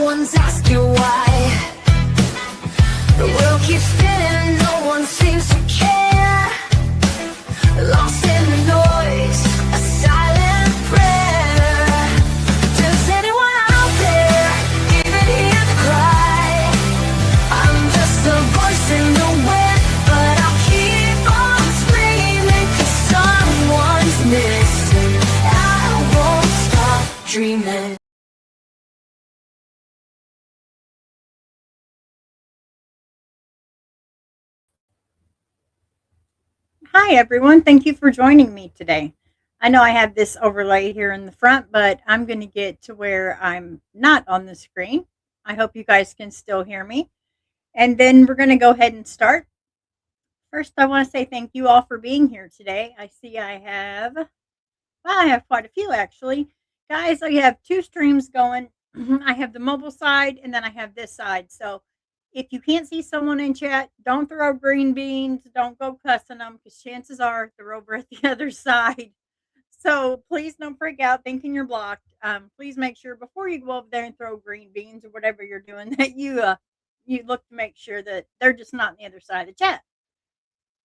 one's asking why. The world keeps spinning, no one seems to care. Lost in the noise, a silent prayer. Does anyone out there even hear the cry? I'm just a voice in the wind, but I'll keep on screaming, 'cause someone's missing. I won't stop dreaming. Hi, everyone. Thank you for joining me today. I know I have this overlay here in the front, but I'm going to get to where I'm not on the screen. I hope you guys can still hear me. And then we're going to go ahead and start. First, I want to say thank you all for being here today. I see I have quite a few actually. Guys, I have two streams going. I have the mobile side and then I have this side. So if you can't see someone in chat, don't throw green beans. Don't go cussing them because chances are they're over at the other side. So please don't freak out thinking you're blocked. Please make sure before you go over there and throw green beans or whatever you're doing that you look to make sure that they're just not on the other side of the chat.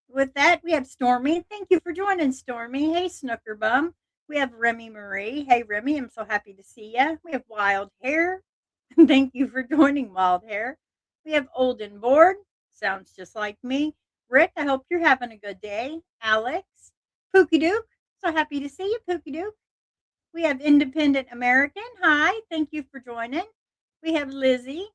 With that, we have Stormy. Thank you for joining, Stormy. Hey, Snooker Bum. We have Remy Marie. Hey, Remy, I'm so happy to see you. We have Wild Hair. Thank you for joining, Wild Hair. We have Old and Bored. Sounds just like me. Rick, I hope you're having a good day. Alex. Pookie Duke. So happy to see you, Pookie Duke. We have Independent American. Hi, thank you for joining. We have Lizzie.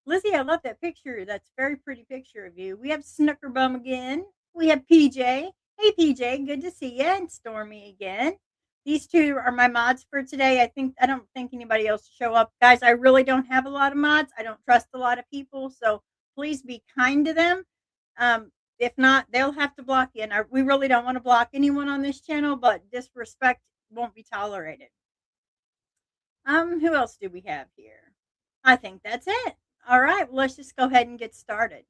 Lizzie, I love that picture. That's a very pretty picture of you. We have Snooker Bum again. We have PJ. Hey, PJ, good to see you. And Stormy again. These two are my mods for today. I don't think anybody else will show up. Guys, I really don't have a lot of mods. I don't trust a lot of people, so please be kind to them. If not, they'll have to block you. And we really don't want to block anyone on this channel, but disrespect won't be tolerated. Who else do we have here? I think that's it. All right, well, let's just go ahead and get started.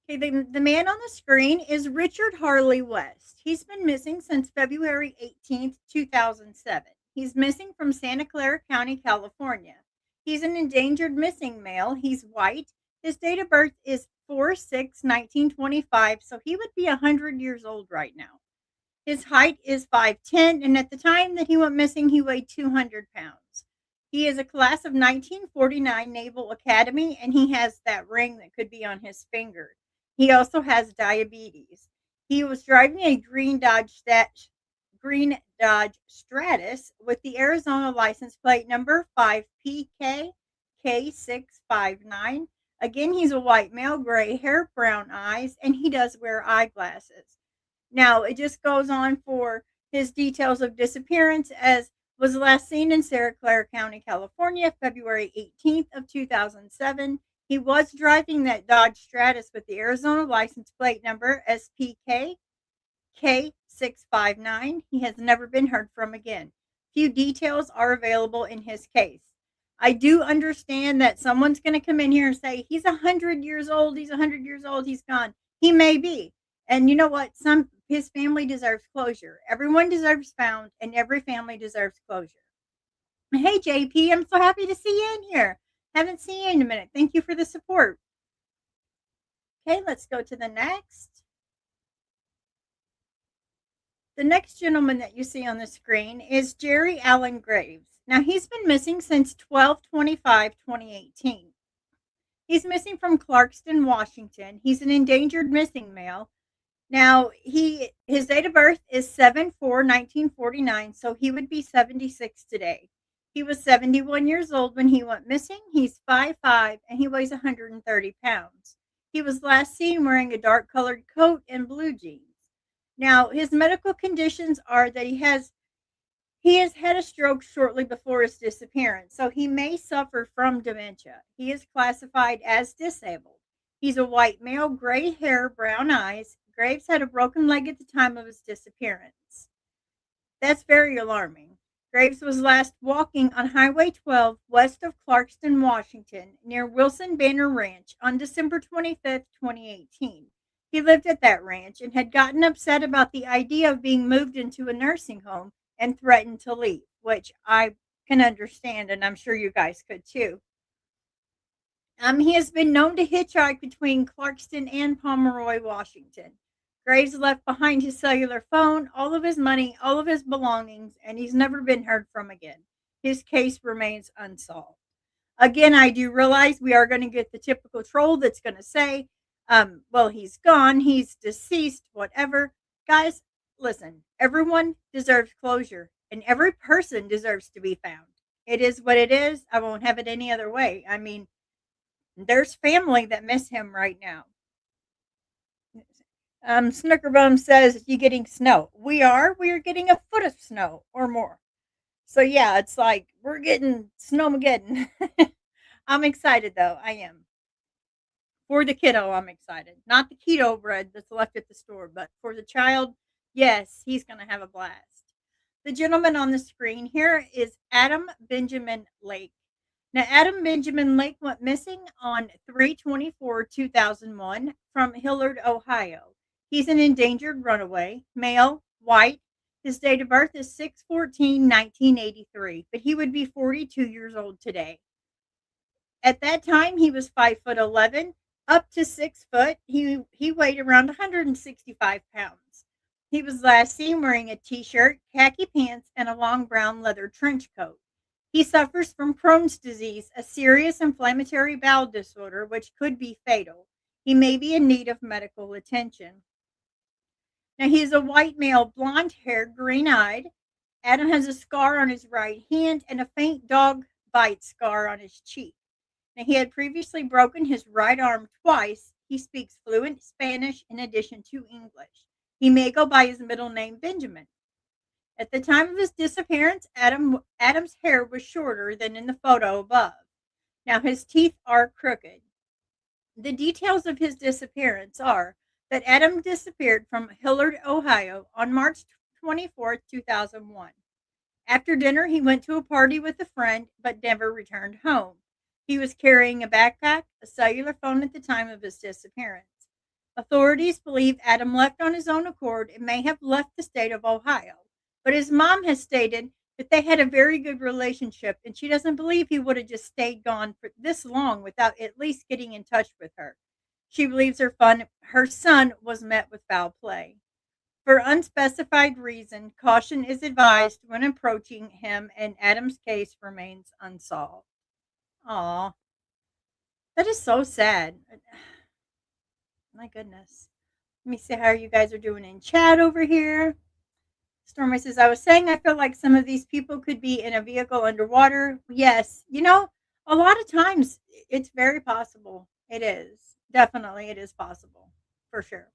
Okay, the man on the screen is Richard Harley West. He's been missing since February 18th, 2007. He's missing from Santa Clara County, California. He's an endangered missing male. He's white. His date of birth is 4/6/1925, so he would be 100 years old right now. His height is 5'10", and at the time that he went missing, he weighed 200 pounds. He is a class of 1949 Naval Academy, and he has that ring that could be on his finger. He also has diabetes. He was driving a green Dodge Stratus with the Arizona license plate number 5PK-K659. Again, he's a white male, gray hair, brown eyes, and he does wear eyeglasses. Now, it just goes on for his details of disappearance as was last seen in Santa Clara County, California, February 18th of 2007. He was driving that Dodge Stratus with the Arizona license plate number SPK K659. He has never been heard from again. Few details are available in his case. I do understand that someone's going to come in here and say, he's 100 years old, he's 100 years old, he's gone. He may be. And you know what? His family deserves closure. Everyone deserves found, and every family deserves closure. Hey, JP, I'm so happy to see you in here. Haven't seen you in a minute. Thank you for the support. Okay, let's go to the next. The next gentleman that you see on the screen is Jerry Allen Graves. Now, he's been missing since 12/25/2018. He's missing from Clarkston, Washington. He's an endangered missing male. Now, his date of birth is 7/4/1949, so he would be 76 today. He was 71 years old when he went missing. He's 5'5", and he weighs 130 pounds. He was last seen wearing a dark-colored coat and blue jeans. Now, his medical conditions are that he has had a stroke shortly before his disappearance, so he may suffer from dementia. He is classified as disabled. He's a white male, gray hair, brown eyes. Graves had a broken leg at the time of his disappearance. That's very alarming. Graves was last walking on Highway 12 west of Clarkston, Washington, near Wilson Banner Ranch on December 25th, 2018. He lived at that ranch and had gotten upset about the idea of being moved into a nursing home and threatened to leave, which I can understand, and I'm sure you guys could too. He has been known to hitchhike between Clarkston and Pomeroy, Washington. Graves left behind his cellular phone, all of his money, all of his belongings, and he's never been heard from again. His case remains unsolved. Again, I do realize we are going to get the typical troll that's going to say, well, he's gone, he's deceased, whatever. Guys, listen, everyone deserves closure, and every person deserves to be found. It is what it is. I won't have it any other way. I mean, there's family that miss him right now. Snookerbum says, you getting snow? We are. We are getting a foot of snow or more. So yeah, it's like we're getting snowmageddon. I'm excited though. I am. For the kiddo, I'm excited. Not the keto bread that's left at the store, but for the child, yes, he's going to have a blast. The gentleman on the screen here is Adam Benjamin Lake. Now, Adam Benjamin Lake went missing on 3/24/2001 from Hillard, Ohio. He's an endangered runaway, male, white. His date of birth is 6/14/1983, but he would be 42 years old today. At that time, he was 5'11", up to 6 foot. He weighed around 165 pounds. He was last seen wearing a t-shirt, khaki pants, and a long brown leather trench coat. He suffers from Crohn's disease, a serious inflammatory bowel disorder which could be fatal. He may be in need of medical attention. Now, he is a white male, blonde haired, green eyed. Adam has a scar on his right hand and a faint dog bite scar on his cheek. Now, he had previously broken his right arm twice. He speaks fluent Spanish in addition to English. He may go by his middle name, Benjamin. At the time of his disappearance, Adam's hair was shorter than in the photo above. Now, his teeth are crooked. The details of his disappearance are that Adam disappeared from Hillard, Ohio on March 24th, 2001. After dinner, he went to a party with a friend but never returned home. He was carrying a backpack, a cellular phone at the time of his disappearance. Authorities believe Adam left on his own accord and may have left the state of Ohio. But his mom has stated that they had a very good relationship and she doesn't believe he would have just stayed gone for this long without at least getting in touch with her. She believes her son was met with foul play. For unspecified reason, caution is advised when approaching him and Adam's case remains unsolved. Aw, that is so sad. My goodness. Let me see how you guys are doing in chat over here. Stormy says, I was saying I feel like some of these people could be in a vehicle underwater. Yes, a lot of times it's very possible. It is. Definitely it is possible. For sure.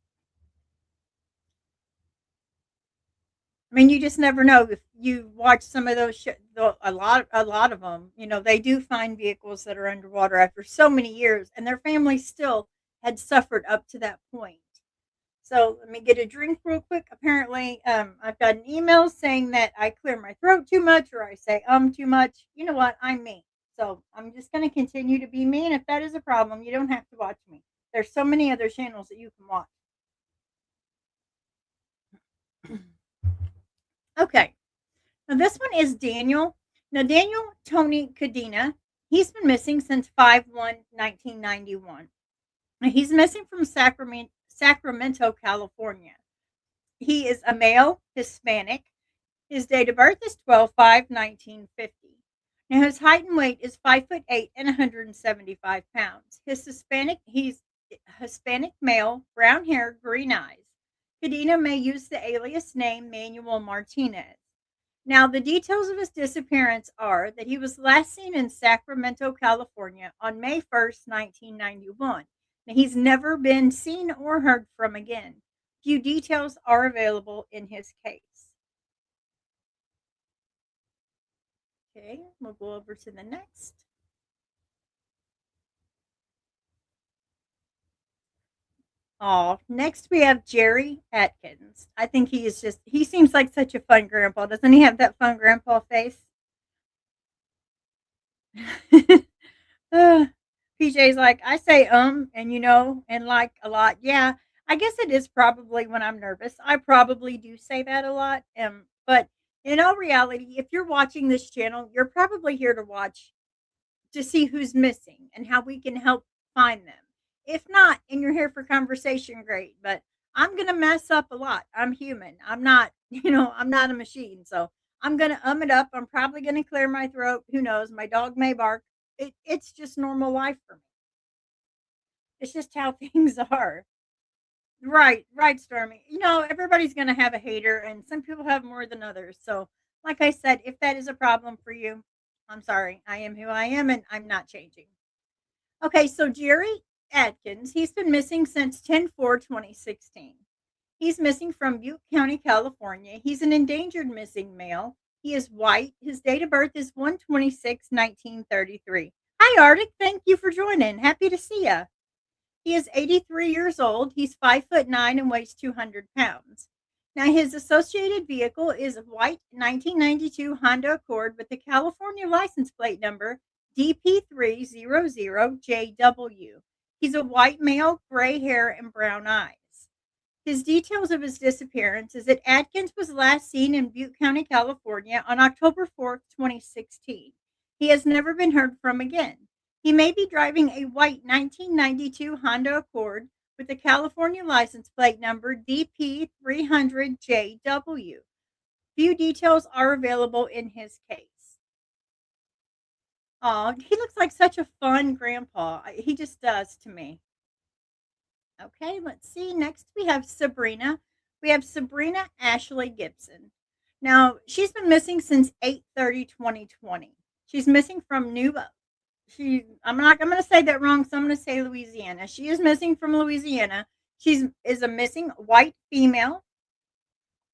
I mean, you just never know if you watch some of those. A lot of them. They do find vehicles that are underwater after so many years, and their families still had suffered up to that point. So let me get a drink real quick. Apparently, I've got an email saying that I clear my throat too much, or I say too much. You know what? I'm me. So I'm just going to continue to be me. And if that is a problem, you don't have to watch me. There's so many other channels that you can watch. Okay. Now this one is Daniel. Now Daniel Tony Cadena, he's been missing since 5/1/1991. Now, he's missing from Sacramento, California. He is a male, Hispanic. His date of birth is 12/5/1950. Now his height and weight is 5'8" and 175 pounds. He's Hispanic male, brown hair, green eyes. Cadena may use the alias name Manuel Martinez. Now, the details of his disappearance are that he was last seen in Sacramento, California on May 1st, 1991. Now, he's never been seen or heard from again. Few details are available in his case. Okay, we'll go over to the next. Oh, next we have Jerry Atkins. I think he seems like such a fun grandpa. Doesn't he have that fun grandpa face? PJ's like, I say, and and like a lot. Yeah, I guess it is probably when I'm nervous. I probably do say that a lot. But In all reality, if you're watching this channel, you're probably here to watch to see who's missing and how we can help find them. If not, and you're here for conversation, great. But I'm gonna mess up a lot. I'm human. I'm not, I'm not a machine. So I'm gonna it up. I'm probably gonna clear my throat. Who knows? My dog may bark. It's just normal life for me. It's just how things are. Right, right, Stormy. Everybody's gonna have a hater, and some people have more than others. So, like I said, if that is a problem for you, I'm sorry. I am who I am, and I'm not changing. Okay, so Jerry Atkins, he's been missing since 10/4/2016. He's missing from Butte County, California. He's an endangered missing male. He is white. His date of birth is 1/26/1933. Hi, Arctic. Thank you for joining. Happy to see you. He is 83 years old. He's 5'9" and weighs 200 pounds. Now, his associated vehicle is a white 1992 Honda Accord with the California license plate number DP300JW. He's a white male, gray hair, and brown eyes. His details of his disappearance is that Atkins was last seen in Butte County, California on October 4th, 2016. He has never been heard from again. He may be driving a white 1992 Honda Accord with the California license plate number DP300JW. Few details are available in his case. Oh, he looks like such a fun grandpa. He just does to me. Okay, let's see. Next, we have Sabrina. We have Sabrina Ashley Gibson. Now, she's been missing since 8/30/2020. She's missing from I'm going to say that wrong, so I'm going to say Louisiana. She is missing from Louisiana. She is a missing white female.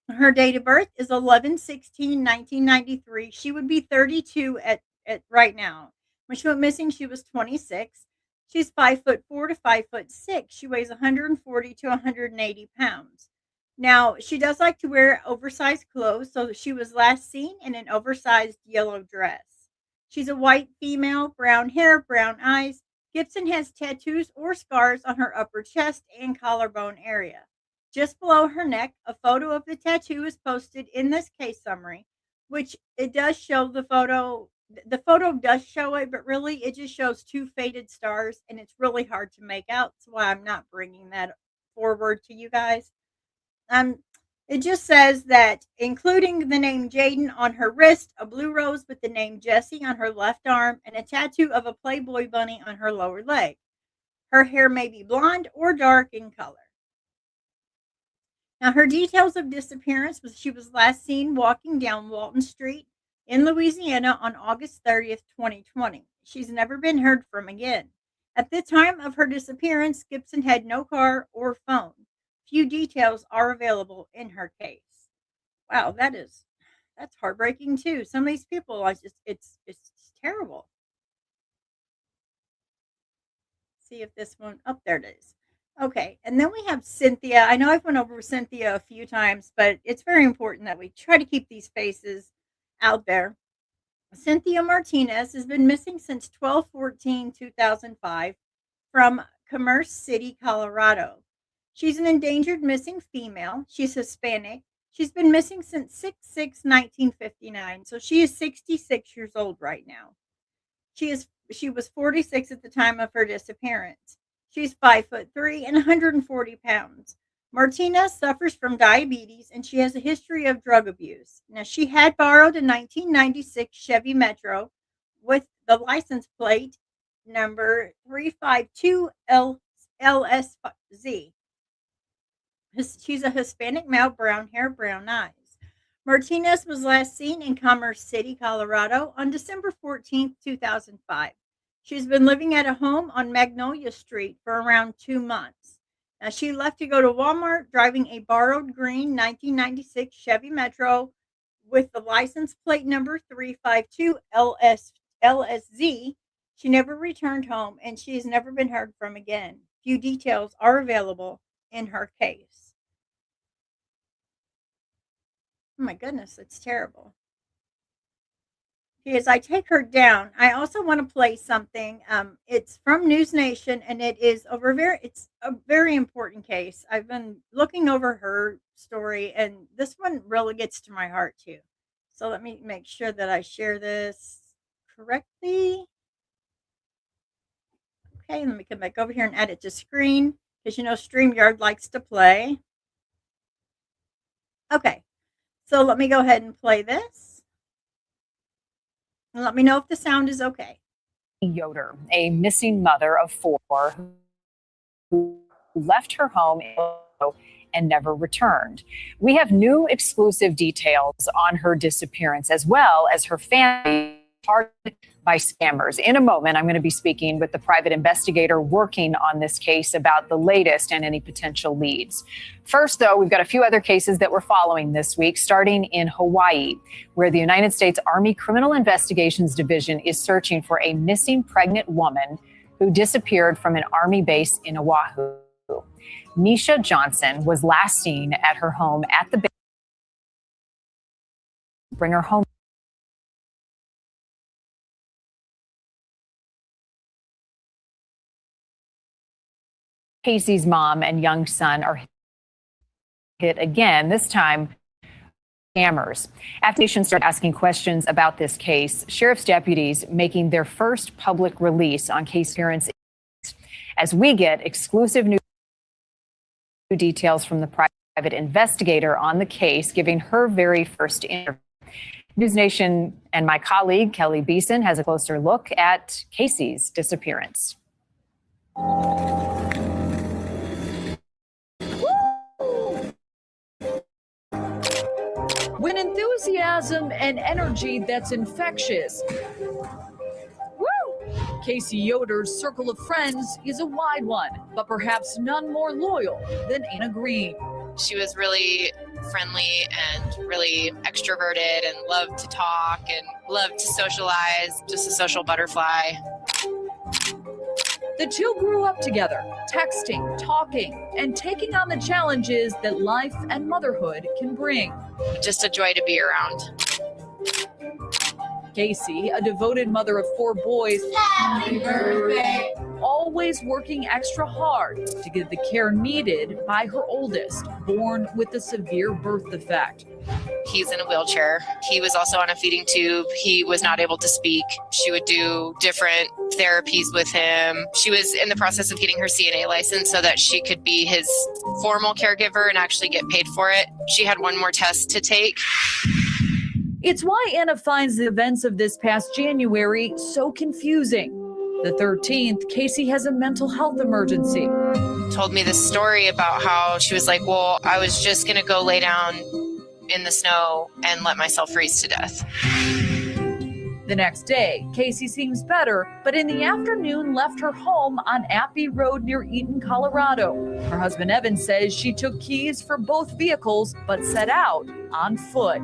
Her date of birth is 11/16/1993. She would be 32 at right now. When she went missing, she was 26. She's 5'4" to 5'6". She weighs 140 to 180 pounds. Now, she does like to wear oversized clothes, so she was last seen in an oversized yellow dress. She's a white female, brown hair, brown eyes. Gibson has tattoos or scars on her upper chest and collarbone area. Just below her neck, a photo of the tattoo is posted in this case summary, which it does show the photo. The photo does show it, but really it just shows two faded stars, and it's really hard to make out. That's why I'm not bringing that forward to you guys. Um, it just says that, including the name Jaden on her wrist, a blue rose with the name Jessie on her left arm, and a tattoo of a Playboy bunny on her lower leg. Her hair may be blonde or dark in color. Now, her details of disappearance was she was last seen walking down Walton Street in Louisiana on August 30th, 2020. She's never been heard from again. At the time of her disappearance, Gibson had no car or phone. Few details are available in her case. Wow, that's heartbreaking too. Some of these people, I just it's terrible. See if this one, oh, there it is. Okay, and then we have Cynthia. I know I've went over Cynthia a few times, but it's very important that we try to keep these faces out there. Cynthia Martinez has been missing since 12/14/2005 from Commerce City, Colorado. She's an endangered missing female. She's Hispanic. She's been missing since 6/6/1959, so she is 66 years old right now. She was 46 at the time of her disappearance. She's 5'3" and 140 pounds. Martinez suffers from diabetes and she has a history of drug abuse. Now, she had borrowed a 1996 Chevy Metro with the license plate number 352LSZ. She's a Hispanic male, brown hair, brown eyes. Martinez was last seen in Commerce City, Colorado on December 14th, 2005. She's been living at a home on Magnolia Street for around 2 months. Now, she left to go to Walmart driving a borrowed green 1996 Chevy Metro with the license plate number 352LSZ. She never returned home and she has never been heard from again. Few details are available in her case. Oh my goodness, it's terrible. As I take her down, I also want to play something. It's from News Nation, and it's a very important case. I've been looking over her story, and this one really gets to my heart too. So let me make sure that I share this correctly. Okay, let me come back over here and add it to screen because StreamYard likes to play. Okay, so let me go ahead and play this. And let me know if the sound is okay. Yoder, a missing mother of 4 who left her home and never returned. We have new exclusive details on her disappearance, as well as her family targeted by scammers. In a moment, I'm going to be speaking with the private investigator working on this case about the latest and any potential leads. First, though, we've got a few other cases that we're following this week, starting in Hawaii, where the United States Army Criminal Investigations Division is searching for a missing pregnant woman who disappeared from an Army base in Oahu. Nisha Johnson was last seen at her home at the base. Bring her home. Casey's mom and young son are hit again, this time scammers. After nations started asking questions about this case, sheriff's deputies making their first public release on case appearance as we get exclusive new details from the private investigator on the case, giving her very first interview. News Nation and my colleague Kelly Beeson has a closer look at Casey's disappearance. When enthusiasm and energy that's infectious. Woo! Casey Yoder's circle of friends is a wide one, but perhaps none more loyal than Anna Green. She was really friendly and really extroverted and loved to talk and loved to socialize, just a social butterfly. The two grew up together, texting, talking, and taking on the challenges that life and motherhood can bring. Just a joy to be around. Casey, a devoted mother of 4 boys, Happy birthday. always working extra hard to get the care needed by her oldest, born with a severe birth defect. He's in a wheelchair. He was also on a feeding tube. He was not able to speak. She would do different therapies with him. She was in the process of getting her CNA license so that she could be his formal caregiver and actually get paid for it. She had one more test to take. It's why Anna finds the events of this past January so confusing. The 13th, Casey has a mental health emergency. Told me this story about how she was like, well, I was just going to go lay down in the snow and let myself freeze to death. The next day, Casey seems better, but in the afternoon left her home on Appy Road near Eaton, Colorado. Her husband Evan says she took keys for both vehicles, but set out on foot,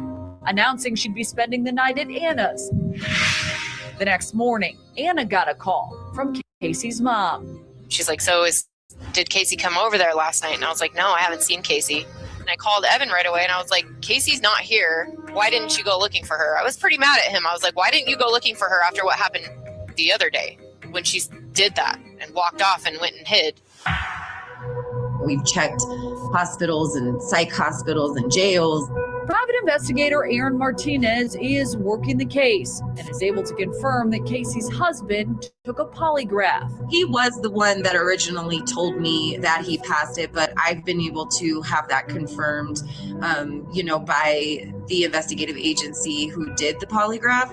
announcing she'd be spending the night at Anna's. The next morning, Anna got a call from Casey's mom. She's like, did Casey come over there last night? And I was like, no, I haven't seen Casey. And I called Evan right away and I was like, Casey's not here. Why didn't you go looking for her? I was pretty mad at him. I was like, why didn't you go looking for her after what happened the other day when she did that and walked off and went and hid? We've checked hospitals and psych hospitals and jails. Private investigator Aaron Martinez is working the case and is able to confirm that Casey's husband took a polygraph. He was the one that originally told me that he passed it, but I've been able to have that confirmed, by the investigative agency who did the polygraph.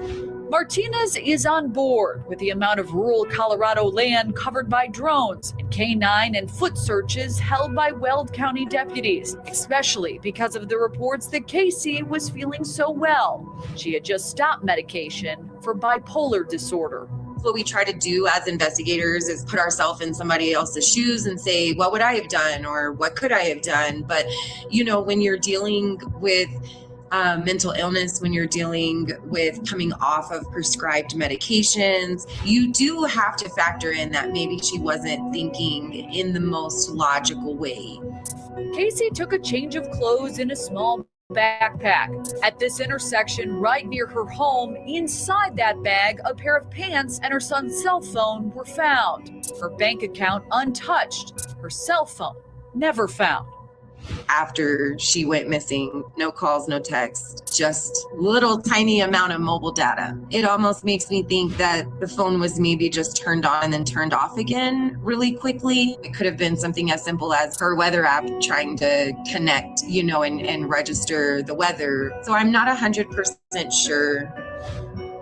Martinez is on board with the amount of rural Colorado land covered by drones and canine and foot searches held by Weld County deputies, especially because of the reports that Casey was feeling so well. She had just stopped medication for bipolar disorder. What we try to do as investigators is put ourselves in somebody else's shoes and say, what would I have done or what could I have done? But, when you're dealing with mental illness, when you're dealing with coming off of prescribed medications, you do have to factor in that maybe she wasn't thinking in the most logical way. Casey took a change of clothes in a small backpack. At this intersection right near her home, inside that bag, a pair of pants and her son's cell phone were found. Her bank account untouched, her cell phone never found. after she went missing. No calls, no texts, just little tiny amount of mobile data. It almost makes me think that the phone was maybe just turned on and then turned off again really quickly. It could have been something as simple as her weather app trying to connect, and register the weather. So I'm not 100% sure.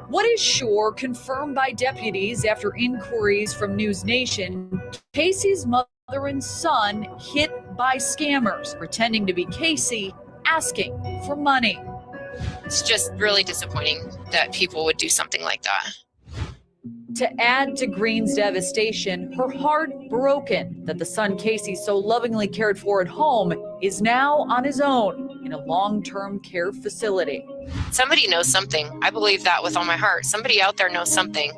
What is sure, confirmed by deputies after inquiries from News Nation, Casey's mother and son hit by scammers pretending to be Casey, asking for money. It's just really disappointing that people would do something like that. To add to Green's devastation, her heart broken that the son Casey so lovingly cared for at home is now on his own in a long-term care facility. Somebody knows something. I believe that with all my heart. Somebody out there knows something.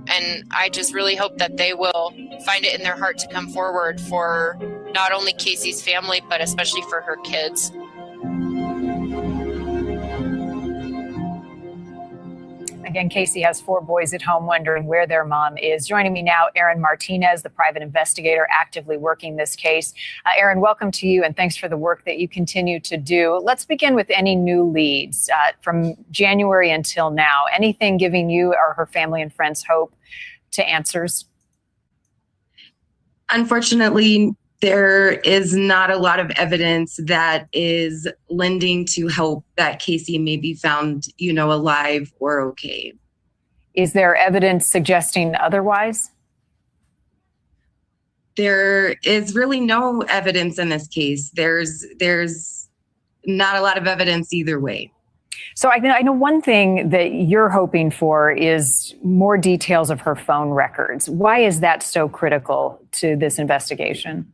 And I just really hope that they will find it in their heart to come forward for not only Casey's family, but especially for her kids. Again, Casey has 4 boys at home wondering where their mom is. Joining me now, Erin Martinez, the private investigator actively working this case. Erin, welcome to you, and thanks for the work that you continue to do. Let's begin with any new leads from January until now. Anything giving you or her family and friends hope to answers? Unfortunately, there is not a lot of evidence that is lending to hope that Casey may be found, alive or okay. Is there evidence suggesting otherwise? There is really no evidence in this case. There's not a lot of evidence either way. So I know one thing that you're hoping for is more details of her phone records. Why is that so critical to this investigation?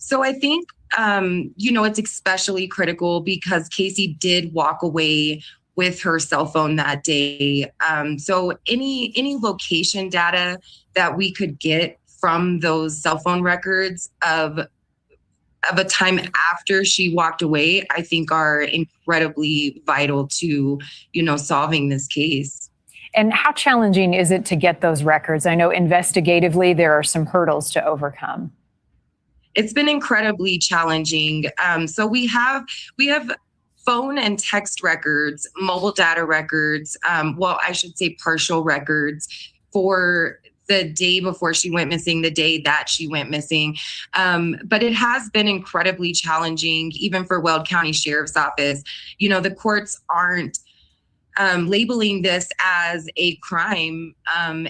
So I think, it's especially critical because Casey did walk away with her cell phone that day. So any location data that we could get from those cell phone records of a time after she walked away, I think are incredibly vital to, solving this case. And how challenging is it to get those records? I know investigatively there are some hurdles to overcome. It's been incredibly challenging. So we have phone and text records, mobile data records, I should say partial records for the day before she went missing, the day that she went missing. But it has been incredibly challenging, even for Weld County Sheriff's Office. The courts aren't labeling this as a crime.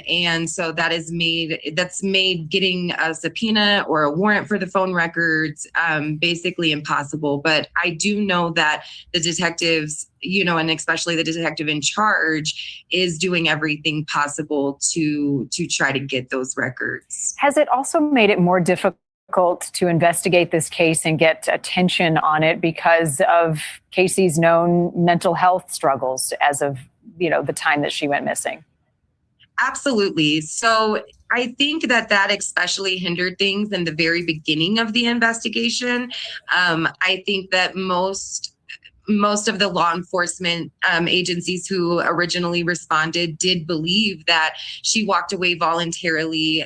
And so that's made getting a subpoena or a warrant for the phone records basically impossible. But I do know that the detectives, and especially the detective in charge, is doing everything possible to try to get those records. Has it also made it more difficult to investigate this case and get attention on it because of Casey's known mental health struggles as of, the time that she went missing? Absolutely. So I think that especially hindered things in the very beginning of the investigation. I think that most of the law enforcement agencies who originally responded did believe that she walked away voluntarily.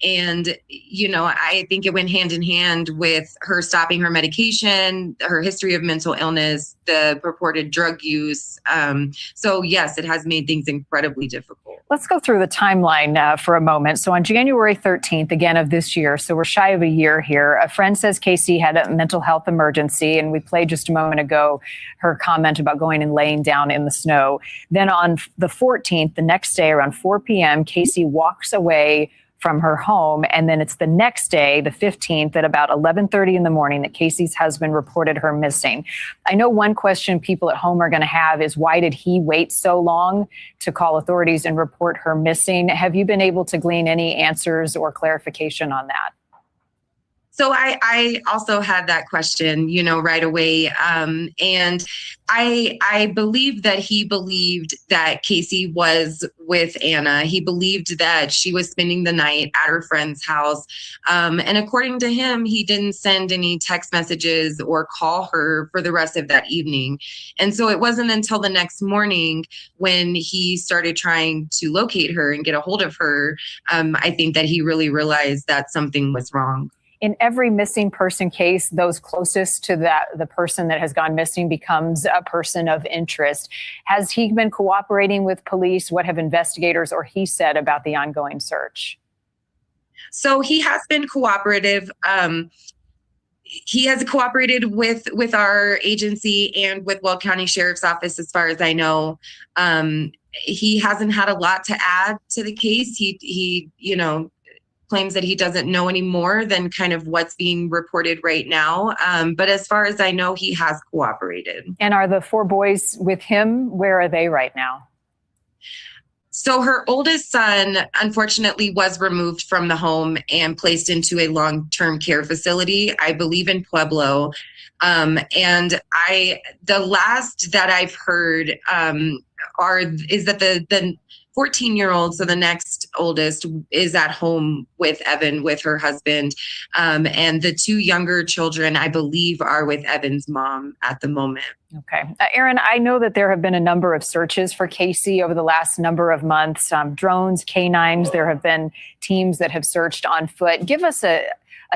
And, I think it went hand in hand with her stopping her medication, her history of mental illness, the purported drug use. So, yes, it has made things incredibly difficult. Let's go through the timeline for a moment. So on January 13th, again of this year, so we're shy of a year here, a friend says Casey had a mental health emergency. And we played just a moment ago her comment about going and laying down in the snow. Then on the 14th, the next day around 4 p.m., Casey walks away from her home. And then it's the next day, the 15th, at about 11:30 in the morning that Casey's husband reported her missing. I know one question people at home are going to have is, why did he wait so long to call authorities and report her missing? Have you been able to glean any answers or clarification on that? So I also had that question, right away. And I believe that he believed that Casey was with Anna. He believed that she was spending the night at her friend's house. And according to him, he didn't send any text messages or call her for the rest of that evening. And so it wasn't until the next morning when he started trying to locate her and get a hold of her, I think that he really realized that something was wrong. In every missing person case, those closest to the person that has gone missing becomes a person of interest. Has he been cooperating with police? What have investigators or he said about the ongoing search? So he has been cooperative. He has cooperated with our agency and with Weld County Sheriff's Office, as far as I know. He hasn't had a lot to add to the case. He claims that he doesn't know any more than kind of what's being reported right now. But as far as I know, he has cooperated. And are the 4 boys with him? Where are they right now? So her oldest son, unfortunately, was removed from the home and placed into a long-term care facility, I believe in Pueblo. And the last that I've heard is that the 14-year-old, so the next oldest, is at home with Evan, with her husband. And the 2 younger children, I believe, are with Evan's mom at the moment. Okay. Erin, I know that there have been a number of searches for Casey over the last number of months. Drones, canines, there have been teams that have searched on foot. Give us a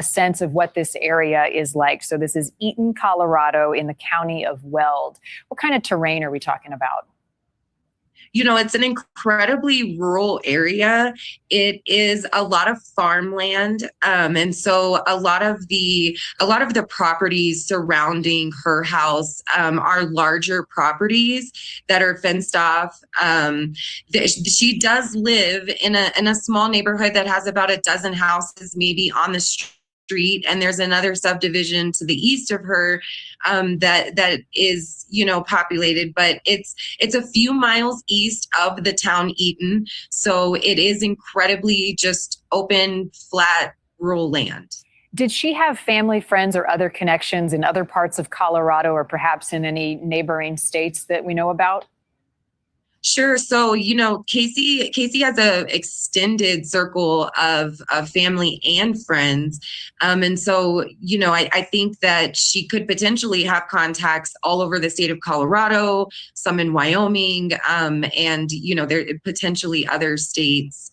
sense of what this area is like. So this is Eaton, Colorado, in the county of Weld. What kind of terrain are we talking about? It's an incredibly rural area. It is a lot of farmland. And so a lot of the properties surrounding her house are larger properties that are fenced off. She does live in a small neighborhood that has about a dozen houses maybe on the street, and there's another subdivision to the east of her that is populated, but it's a few miles east of the town Eaton, so it is incredibly just open, flat, rural land. Did she have family, friends, or other connections in other parts of Colorado, or perhaps in any neighboring states that we know about? Sure. So, Casey has a extended circle of family and friends. And so, I think that she could potentially have contacts all over the state of Colorado, some in Wyoming, and, there potentially other states.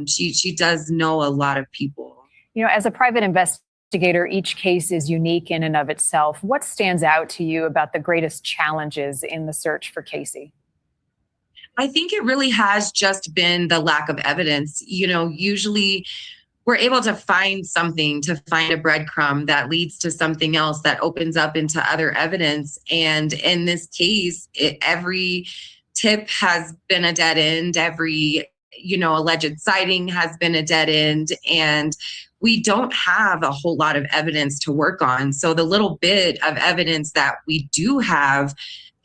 She does know a lot of people. As a private investigator, each case is unique in and of itself. What stands out to you about the greatest challenges in the search for Casey? I think it really has just been the lack of evidence. Usually we're able to find something, to find a breadcrumb that leads to something else that opens up into other evidence. And in this case, every tip has been a dead end. Every, alleged sighting has been a dead end. And we don't have a whole lot of evidence to work on. So the little bit of evidence that we do have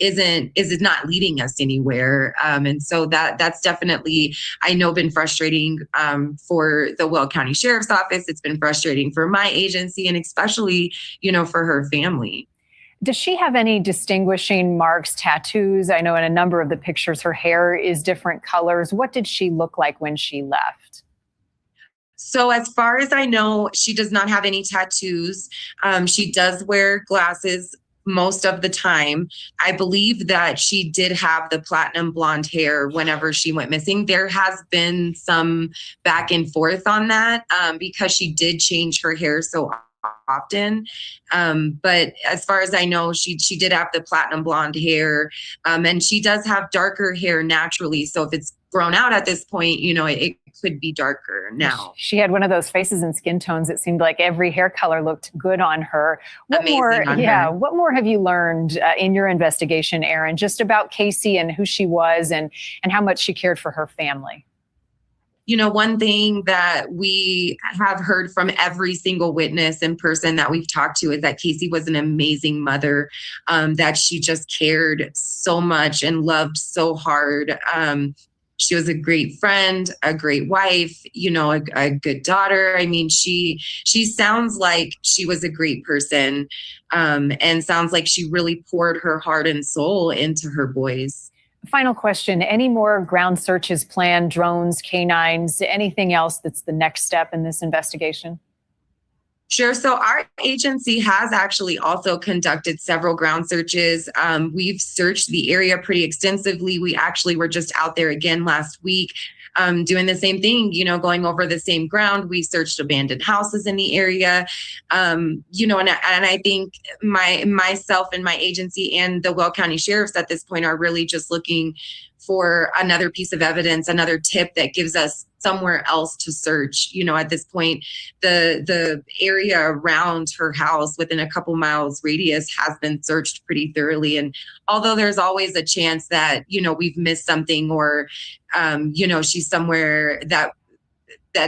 is not leading us anywhere. And so that's definitely, I know, been frustrating for the Weld County Sheriff's Office. It's been frustrating for my agency, and especially, for her family. Does she have any distinguishing marks, tattoos? I know in a number of the pictures, her hair is different colors. What did she look like when she left? So as far as I know, she does not have any tattoos. She does wear glasses most of the time. I believe that she did have the platinum blonde hair whenever she went missing. There has been some back and forth on that because she did change her hair so often. But as far as I know, she did have the platinum blonde hair, and she does have darker hair naturally. So if it's grown out at this point, it could be darker now. She had one of those faces and skin tones. It seemed like every hair color looked good on her. What more have you learned in your investigation, Erin, just about Casey and who she was and how much she cared for her family? One thing that we have heard from every single witness in person that we've talked to is that Casey was an amazing mother, that she just cared so much and loved so hard. She was a great friend, a great wife, a good daughter. I mean, she sounds like she was a great person, and sounds like she really poured her heart and soul into her boys. Final question. Any more ground searches planned, drones, canines, anything else that's the next step in this investigation? Sure. So our agency has actually also conducted several ground searches. We've searched the area pretty extensively. We actually were just out there again last week, doing the same thing, going over the same ground. We searched abandoned houses in the area, and I think myself and my agency and the Weld County Sheriffs at this point are really just looking for another piece of evidence, another tip that gives us somewhere else to search. At this point, the area around her house within a couple miles radius has been searched pretty thoroughly. And although there's always a chance that, we've missed something or, she's somewhere that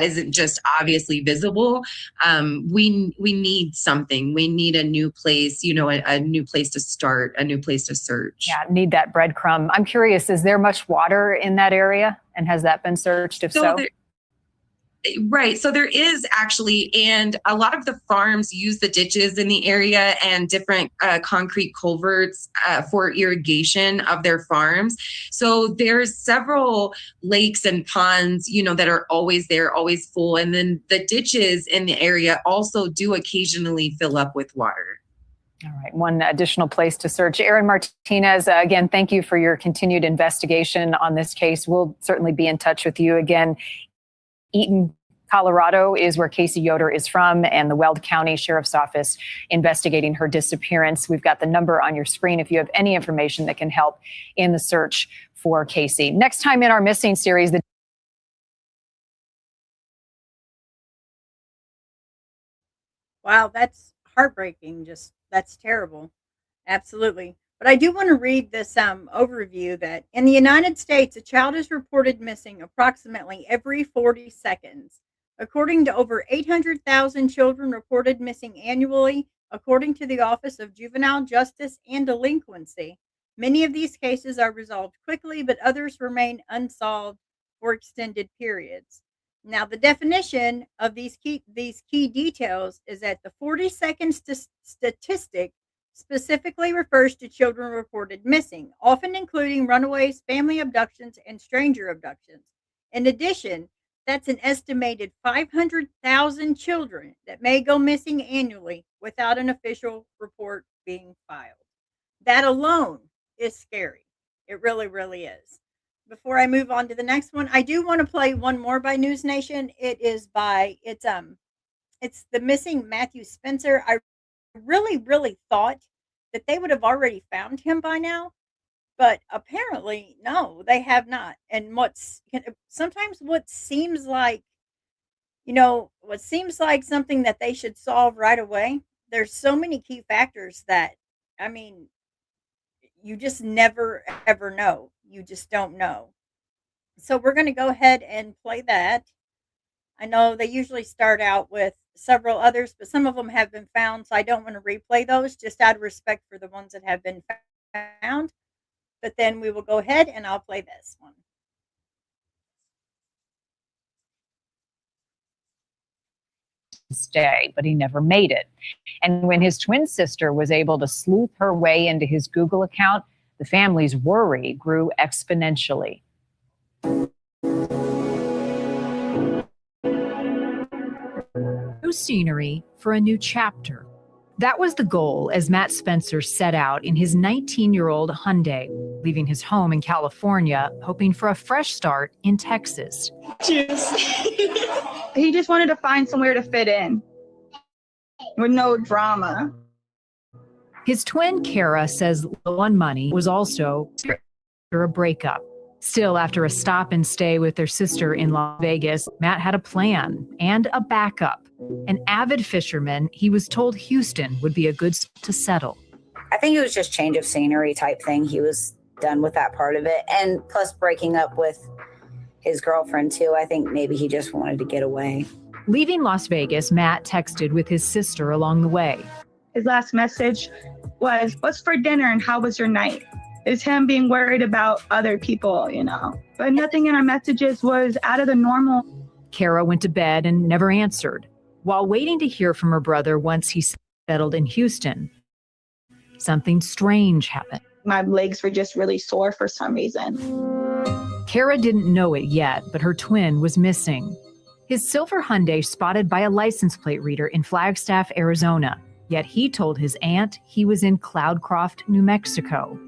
isn't just obviously visible, we need something. We need a new place, a new place to start, a new place to search. Yeah, need that breadcrumb. I'm curious, is there much water in that area? And has that been searched? If so? Right. So there is actually, and a lot of the farms use the ditches in the area and different concrete culverts for irrigation of their farms. So there's several lakes and ponds, that are always there, always full. And then the ditches in the area also do occasionally fill up with water. All right. One additional place to search. Erin Martinez, again, thank you for your continued investigation on this case. We'll certainly be in touch with you again. Eaton, Colorado is where Casey Yoder is from, and the Weld County Sheriff's Office investigating her disappearance. We've got the number on your screen if you have any information that can help in the search for Casey. Next time in our missing series, Wow, that's heartbreaking. That's terrible. Absolutely. But I do want to read this overview that in the United States, a child is reported missing approximately every 40 seconds. According to over 800,000 children reported missing annually, according to the Office of Juvenile Justice and Delinquency. Many of these cases are resolved quickly, but others remain unsolved for extended periods. Now, the definition of these key details is that the 40-second statistic specifically refers to children reported missing, often including runaways, family abductions, and stranger abductions. In addition, that's an estimated 500,000 children that may go missing annually without an official report being filed. That alone is scary. It really, really is. Before I move on to the next one, I do want to play one more by News Nation. It's the missing Matthew Spencer. I really thought that they would have already found him by now, but apparently no, they have not. And sometimes what seems like something that they should solve right away, there's so many key factors that, you just never ever know. You just don't know. So we're going to go ahead and play that. I know they usually start out with several others, but some of them have been found, so I don't want to replay those, just out of respect for the ones that have been found. But then we will go ahead and I'll play this one. Day, but he never made it. And when his twin sister was able to sleuth her way into his Google account, the family's worry grew exponentially. New scenery for a new chapter. That was the goal as Matt Spencer set out in his 19-year-old Hyundai, leaving his home in California, hoping for a fresh start in Texas. Cheers. He just wanted to find somewhere to fit in with no drama. His twin, Kara, says low on money was also after a breakup. Still, after a stop and stay with their sister in Las Vegas, Matt had a plan and a backup. An avid fisherman, he was told Houston would be a good spot to settle. I think it was just change of scenery type thing. He was done with that part of it. And plus breaking up with his girlfriend too. I think maybe he just wanted to get away. Leaving Las Vegas, Matt texted with his sister along the way. His last message was, "What's for dinner and how was your night?" It's him being worried about other people, But nothing in our messages was out of the normal. Kara went to bed and never answered. While waiting to hear from her brother once he settled in Houston, something strange happened. My legs were just really sore for some reason. Kara didn't know it yet, but her twin was missing. His silver Hyundai spotted by a license plate reader in Flagstaff, Arizona. Yet he told his aunt he was in Cloudcroft, New Mexico.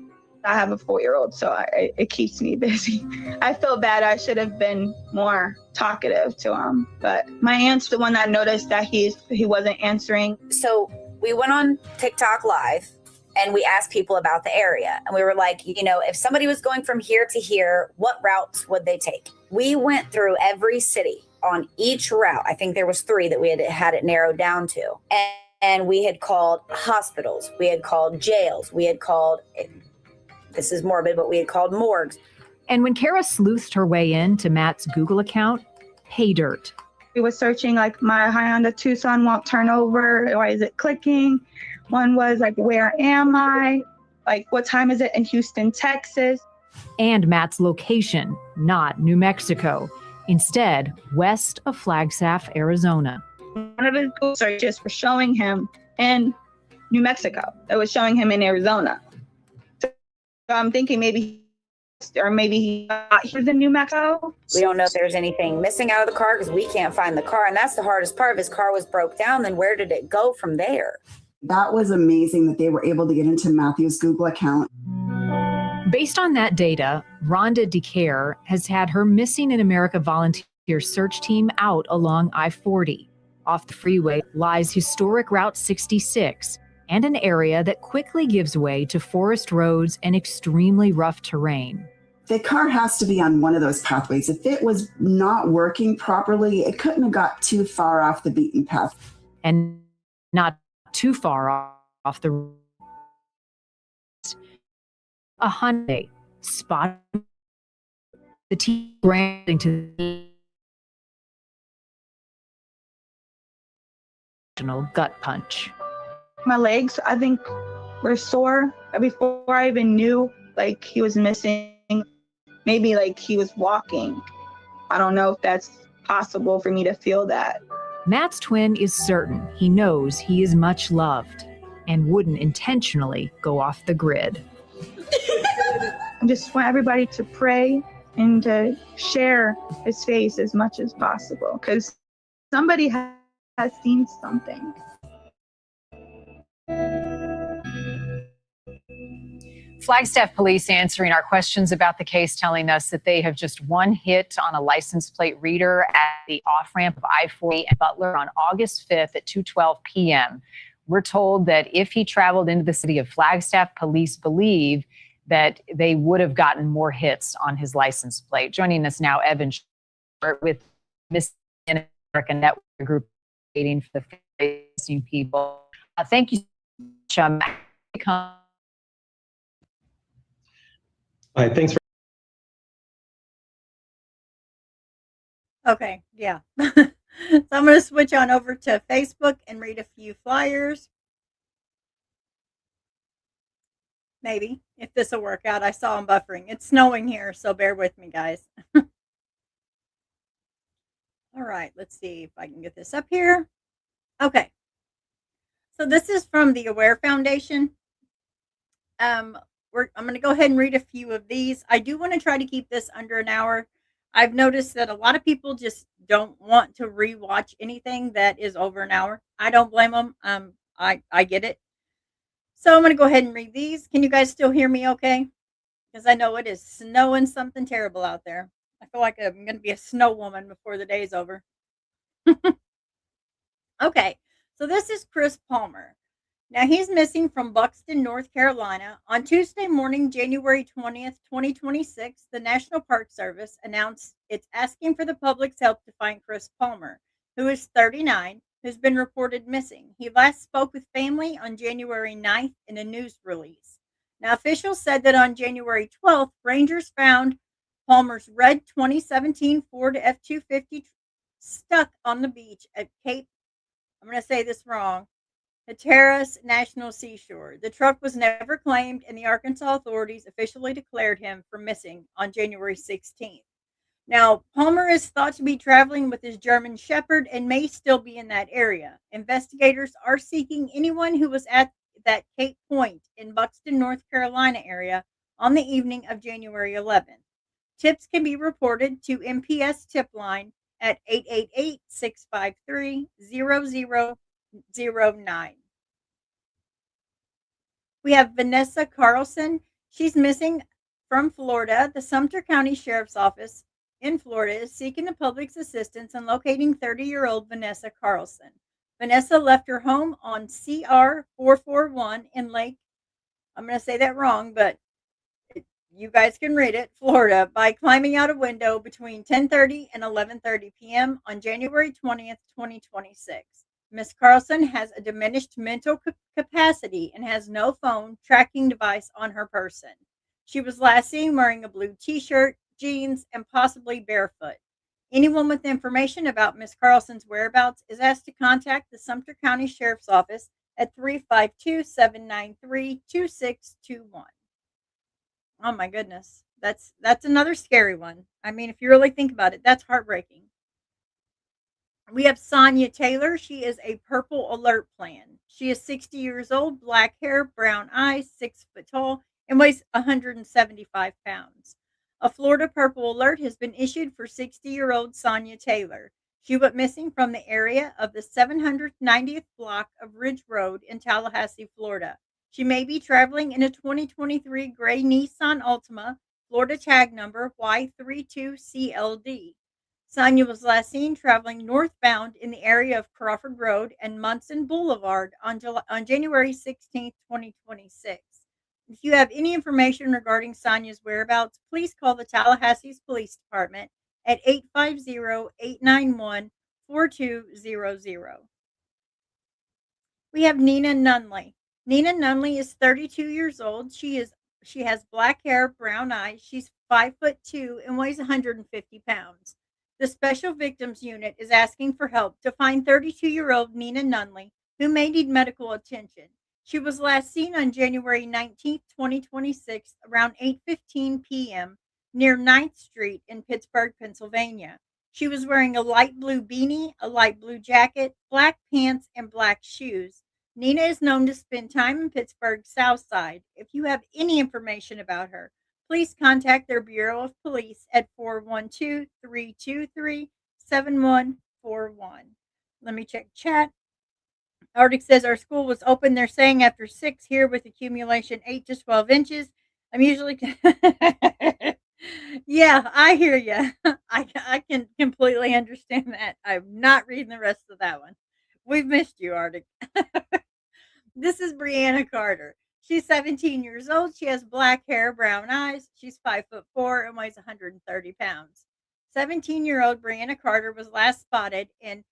I have a 4-year-old, so it keeps me busy. I feel bad. I should have been more talkative to him, but my aunt's the one that noticed that he wasn't answering. So we went on TikTok Live and we asked people about the area. And we were like, if somebody was going from here to here, what routes would they take? We went through every city on each route. I think there was 3 that we had it narrowed down to. And we had called hospitals. We had called jails. We had called, this is morbid, but we had called morgues. And when Kara sleuthed her way into Matt's Google account, pay dirt. We were searching like my Hyundai Tucson won't turn over. Why is it clicking? One was like, where am I? Like, what time is it in Houston, Texas? And Matt's location, not New Mexico. Instead, west of Flagstaff, Arizona. One of his Google searches were showing him in New Mexico. It was showing him in Arizona. So I'm thinking maybe he thought he was in New Mexico. We don't know if there's anything missing out of the car because we can't find the car. And that's the hardest part. If his car was broke down, then where did it go from there? That was amazing that they were able to get into Matthew's Google account. Based on that data, Rhonda DeCare has had her Missing in America volunteer search team out along I-40. Off the freeway lies historic Route 66 and an area that quickly gives way to forest roads and extremely rough terrain. The car has to be on one of those pathways. If it was not working properly, it couldn't have got too far off the beaten path. And not too far off the road. A Hyundai spotted the team branding to the gut punch. My legs, I think, were sore before I even knew like he was missing. Maybe like he was walking. I don't know if that's possible for me to feel that. Matt's twin is certain he knows he is much loved and wouldn't intentionally go off the grid. I just want everybody to pray and to share his face as much as possible because somebody has seen something. Flagstaff police answering our questions about the case, telling us that they have just one hit on a license plate reader at the off-ramp of I-40 and Butler on August 5th at 2:12 p.m. We're told that if he traveled into the city of Flagstaff, police believe that they would have gotten more hits on his license plate. Joining us now, Evan with Missing in America Network Group waiting for the missing people. Thank you so much. Hi, thanks for. Okay, yeah. So I'm going to switch on over to Facebook and read a few flyers. Maybe, if this will work out. I saw them buffering. It's snowing here, so bear with me, guys. All right, let's see if I can get this up here. Okay. So this is from the Aware Foundation. I'm going to go ahead and read a few of these. I do want to try to keep this under an hour. I've noticed that a lot of people just don't want to rewatch anything that is over an hour. I don't blame them. I get it. So I'm going to go ahead and read these. Can you guys still hear me okay? Because I know it is snowing something terrible out there. I feel like I'm going to be a snow woman before the day's over. Okay, so this is Chris Palmer. Now, he's missing from Buxton, North Carolina. On Tuesday morning, January 20th, 2026, the National Park Service announced it's asking for the public's help to find Chris Palmer, who is 39, who's been reported missing. He last spoke with family on January 9th in a news release. Now, officials said that on January 12th, rangers found Palmer's red 2017 Ford F-250 stuck on the beach at Cape, I'm going to say this wrong, Hatteras National Seashore. The truck was never claimed, and the Arkansas authorities officially declared him for missing on January 16th. Now, Palmer is thought to be traveling with his German Shepherd and may still be in that area. Investigators are seeking anyone who was at that Cape Point in Buxton, North Carolina area on the evening of January 11th. Tips can be reported to MPS tip line at 888-653-0009. We have Vanessa Carlson. She's missing from Florida. The Sumter County Sheriff's Office in Florida is seeking the public's assistance in locating 30-year-old Vanessa Carlson. Vanessa left her home on CR 441 in Lake, I'm going to say that wrong, but you guys can read it, Florida, by climbing out a window between 10:30 and 11:30 p.m. on January 20th, 2026. Miss Carlson has a diminished mental capacity and has no phone tracking device on her person. She was last seen wearing a blue t-shirt, jeans, and possibly barefoot. Anyone with information about Miss Carlson's whereabouts is asked to contact the Sumter County Sheriff's Office at 352-793-2621. Oh my goodness. That's another scary one. I mean, if you really think about it, that's heartbreaking. We have Sonia Taylor. She is a Purple Alert plan. She is 60 years old, black hair, brown eyes, 6 foot tall, and weighs 175 pounds. A Florida Purple Alert has been issued for 60-year-old Sonia Taylor. She went missing from the area of the 790th block of Ridge Road in Tallahassee, Florida. She may be traveling in a 2023 gray Nissan Altima, Florida tag number Y32CLD. Sonia was last seen traveling northbound in the area of Crawford Road and Munson Boulevard on January 16, 2026. If you have any information regarding Sonia's whereabouts, please call the Tallahassee Police Department at 850-891-4200. We have Nina Nunley. Nina Nunley is 32 years old. She has black hair, brown eyes. She's 5'2" and weighs 150 pounds. The Special Victims Unit is asking for help to find 32-year-old Nina Nunley, who may need medical attention. She was last seen on January 19, 2026, around 8:15 p.m. near 9th Street in Pittsburgh, Pennsylvania. She was wearing a light blue beanie, a light blue jacket, black pants, and black shoes. Nina is known to spend time in Pittsburgh's South Side. If you have any information about her, please contact their Bureau of Police at 412-323-7141. Let me check chat. Arctic says our school was open. They're saying after 6 here with accumulation 8 to 12 inches. I'm usually. Yeah, I hear you. I can completely understand that. I'm not reading the rest of that one. We've missed you, Arctic. This is Brianna Carter. She's 17 years old. She has black hair, brown eyes. She's 5'4" and weighs 130 pounds. 17-year-old Brianna Carter was last spotted in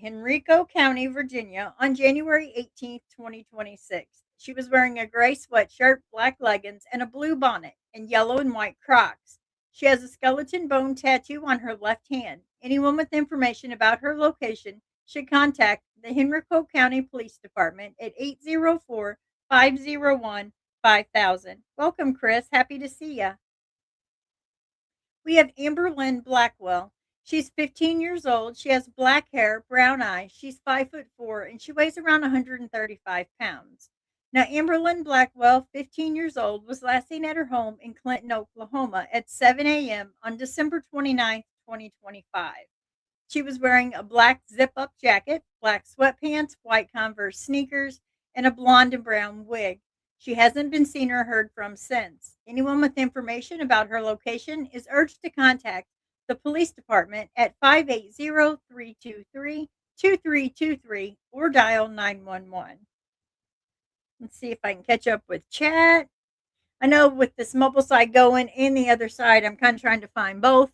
Henrico County, Virginia on January 18, 2026. She was wearing a gray sweatshirt, black leggings, and a blue bonnet and yellow and white Crocs. She has a skeleton bone tattoo on her left hand. Anyone with information about her location should contact the Henrico County Police Department at 804-501-5000. Welcome, Chris. Happy to see you. We have Amber Lynn Blackwell. She's 15 years old. She has black hair, brown eyes. She's 5'4", and she weighs around 135 pounds. Now, Amber Lynn Blackwell, 15 years old, was last seen at her home in Clinton, Oklahoma at 7 a.m. on December 29, 2025. She was wearing a black zip-up jacket, black sweatpants, white Converse sneakers, and a blonde and brown wig. She hasn't been seen or heard from since. Anyone with information about her location is urged to contact the police department at 580-323-2323 or dial 911. Let's see if I can catch up with chat. I know with this mobile side going and the other side, I'm kind of trying to find both.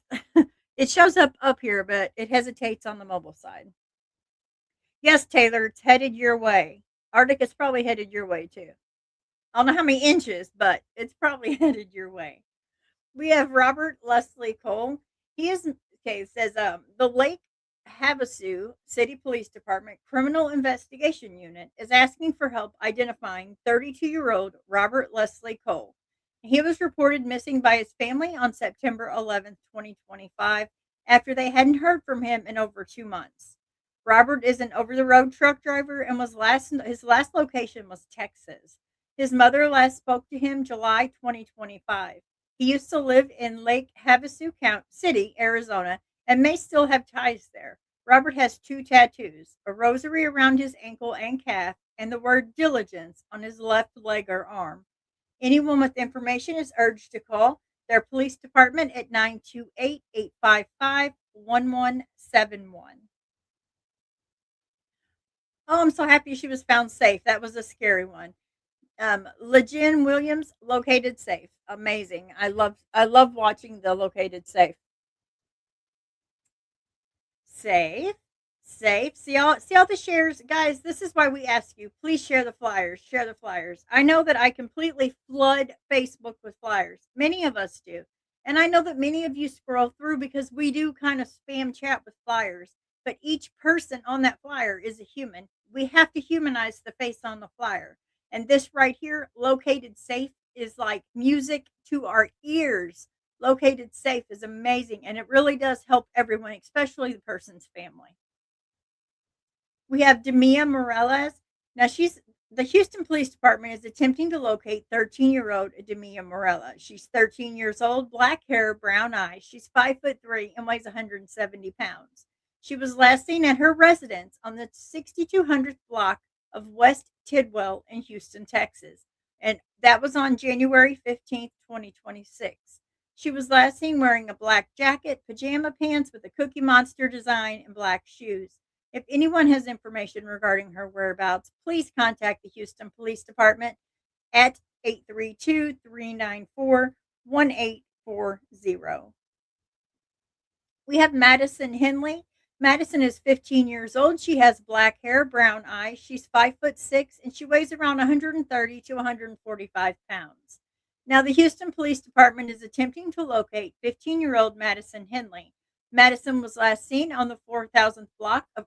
It shows up here, but it hesitates on the mobile side. Yes, Taylor, it's headed your way. Arctic is probably headed your way too. I don't know how many inches, but it's probably headed your way. We have Robert Leslie Cole. He is, okay, it says the Lake Havasu City Police Department Criminal Investigation Unit is asking for help identifying 32-year-old Robert Leslie Cole. He was reported missing by his family on September 11th, 2025, after they hadn't heard from him in over 2 months. Robert is an over-the-road truck driver and his last location was Texas. His mother last spoke to him July 2025. He used to live in Lake Havasu City, Arizona, and may still have ties there. Robert has 2 tattoos, a rosary around his ankle and calf, and the word diligence on his left leg or arm. Anyone with information is urged to call their police department at 928-855-1171. Oh, I'm so happy she was found safe. That was a scary one. LeJean Williams, located safe. Amazing. I love watching the located safe. Safe. See all the shares, guys. This is why we ask you, please share the flyers. I know that I completely flood Facebook with flyers. Many of us do, and I know that many of you scroll through because we do kind of spam chat with flyers. But each person on that flyer is a human. We have to humanize the face on the flyer, and this right here, located safe, is like music to our ears. Located safe is amazing, and it really does help everyone, especially the person's family. We have Demia Morales. Now, the Houston Police Department is attempting to locate 13-year-old Demia Morales. She's 13 years old, black hair, brown eyes. She's 5'3" and weighs 170 pounds. She was last seen at her residence on the 6200th block of West Tidwell in Houston, Texas. And that was on January 15th, 2026. She was last seen wearing a black jacket, pajama pants with a Cookie Monster design, and black shoes. If anyone has information regarding her whereabouts, please contact the Houston Police Department at 832-394-1840. We have Madison Henley. Madison is 15 years old. She has black hair, brown eyes. She's 5'6", and she weighs around 130 to 145 pounds. Now, the Houston Police Department is attempting to locate 15-year-old Madison Henley. Madison was last seen on the 4000th block of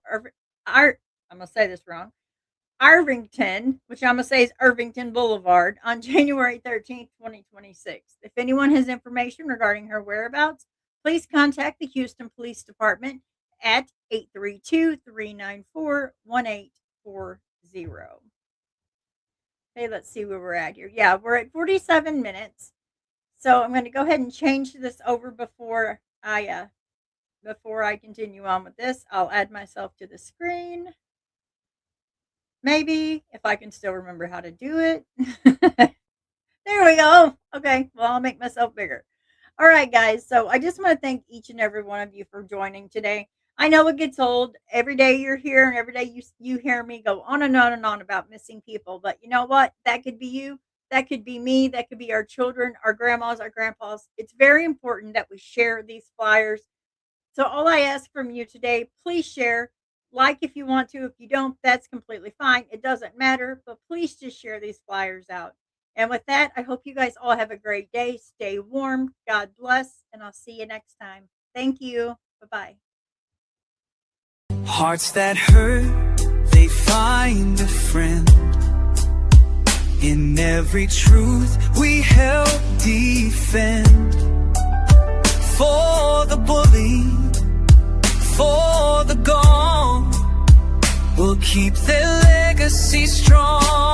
Irvington, which I'm going to say is Irvington Boulevard, on January 13th, 2026. If anyone has information regarding her whereabouts, please contact the Houston Police Department at 832-394-1840. Okay, let's see where we're at here. Yeah, we're at 47 minutes. So I'm going to go ahead and change this over before I continue on with this. I'll add myself to the screen. Maybe, if I can still remember how to do it. There we go. Okay, well, I'll make myself bigger. All right, guys. So I just want to thank each and every one of you for joining today. I know it gets old. Every day you're here and every day you hear me go on and on and on about missing people. But you know what? That could be you. That could be me. That could be our children, our grandmas, our grandpas. It's very important that we share these flyers. So all I ask from you today, please share. Like if you want to. If you don't, that's completely fine. It doesn't matter. But please just share these flyers out. And with that, I hope you guys all have a great day. Stay warm. God bless. And I'll see you next time. Thank you. Bye-bye. Hearts that hurt, they find a friend. In every truth we help defend. For the bullied, for the gone, we'll keep their legacy strong.